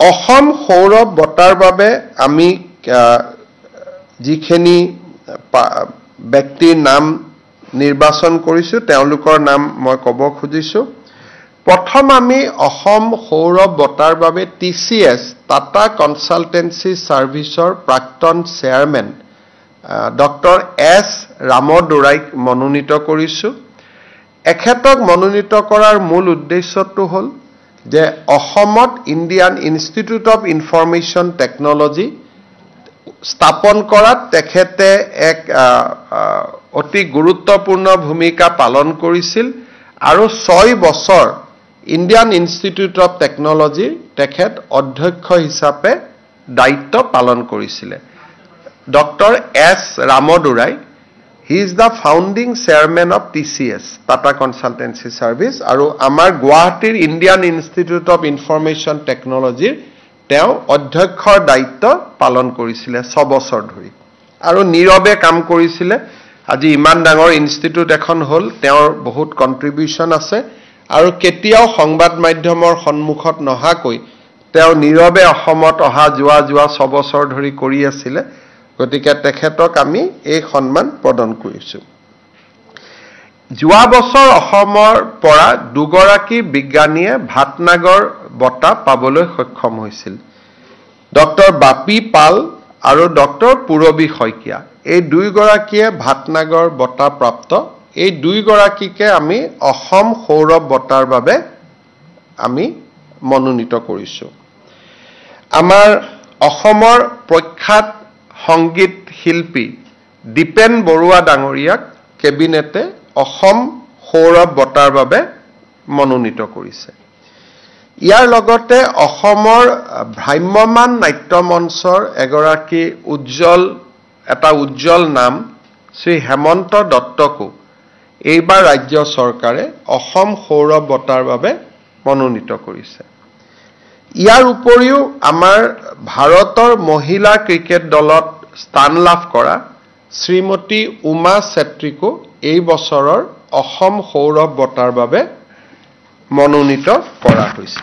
অসম সৌৰভ বঁটাৰ বাবে আমি যিখিনি ব্যক্তিৰ নাম নিৰ্বাচন কৰিছো তেওঁলোকৰ নাম মই ক'ব খুজিছো। প্ৰথম আমি অসম সৌৰভ বঁটাৰ বাবে TCS টাটা কনসালটেন্সি সাৰ্ভিসৰ প্ৰাক্তন চেয়াৰমেন ডক্টৰ S ৰামদুৰাইক মনোনীত কৰিছো। এখেতক মনোনীত কৰাৰ মূল উদ্দেশ্যটো হ'ল যে অসমত Indian institute of information technology স্থাপন কৰাত তেখেতে এক অতি গুৰুত্বপূৰ্ণ ভূমিকা পালন কৰিছিল আৰু 6 বছৰ ইণ্ডিয়ান ইনষ্টিটিউট অফ টেকনলজি তেখেত অধ্যক্ষ হিচাপে দায়িত্ব পালন কৰিছিলে। Doctor S ৰামদুৰাই he is the founding chairman of TCS Tata Consultancy Service আৰু আমাৰ গুৱাহাটীৰ Indian institute of information technology তেওঁ অধ্যক্ষৰ দায়িত্ব পালন কৰিছিলে 6 বছৰ ধৰি আৰু নীৰৱে কাম কৰিছিলে। আজি ইমান ডাঙৰ ইনষ্টিটিউট এখন হ'ল, তেওঁৰ বহুত কন্ট্ৰিবিউশন আছে আৰু কেতিয়াও সংবাদ মাধ্যমৰ সন্মুখত নহাকৈ তেওঁ নীৰৱে অসমত অহা যোৱা 6 বছৰ ধৰি কৰি আছিলে। গতিকে তেখেতক আমি এই সন্মান প্ৰদান কৰিছো। যোৱা বছৰ অসমৰ পৰা দুগৰাকী বিজ্ঞানীয়ে ভাটনাগৰ বঁটা পাবলৈ সক্ষম হৈছিল। ডক্টৰ বাপি পাল আৰু ডক্টৰ পুৰবী শইকীয়া এই দুইগৰাকীয়ে ভাটনাগৰ বঁটা প্ৰাপ্ত। এই দুইগৰাকীকে আমি অসম সৌৰভ বঁটাৰ বাবে আমি মনোনীত কৰিছো। আমাৰ অসমৰ প্ৰখ্যাত সংগীত শিল্পী দীপেন বৰুৱা ডাঙৰীয়াক কেবিনেটে অসম সৌৰভ বঁটাৰ বাবে মনোনীত কৰিছে। ইয়াৰ লগতে অসমৰ ভ্ৰাম্যমান নাট্য মঞ্চৰ এগৰাকী উজ্জ্বল নাম শ্ৰী হেমন্ত দত্তকো এইবাৰ ৰাজ্য চৰকাৰে অসম সৌৰভ বঁটাৰ বাবে মনোনীত কৰিছে। ইয়াৰ উপৰিও আমাৰ ভাৰতৰ মহিলা ক্ৰিকেট দলত স্থান লাভ কৰা শ্ৰীমতী উমা চেত্ৰীকো এই বছৰৰ অসম সৌৰভ বঁটাৰ বাবে মনোনীত কৰা হৈছে।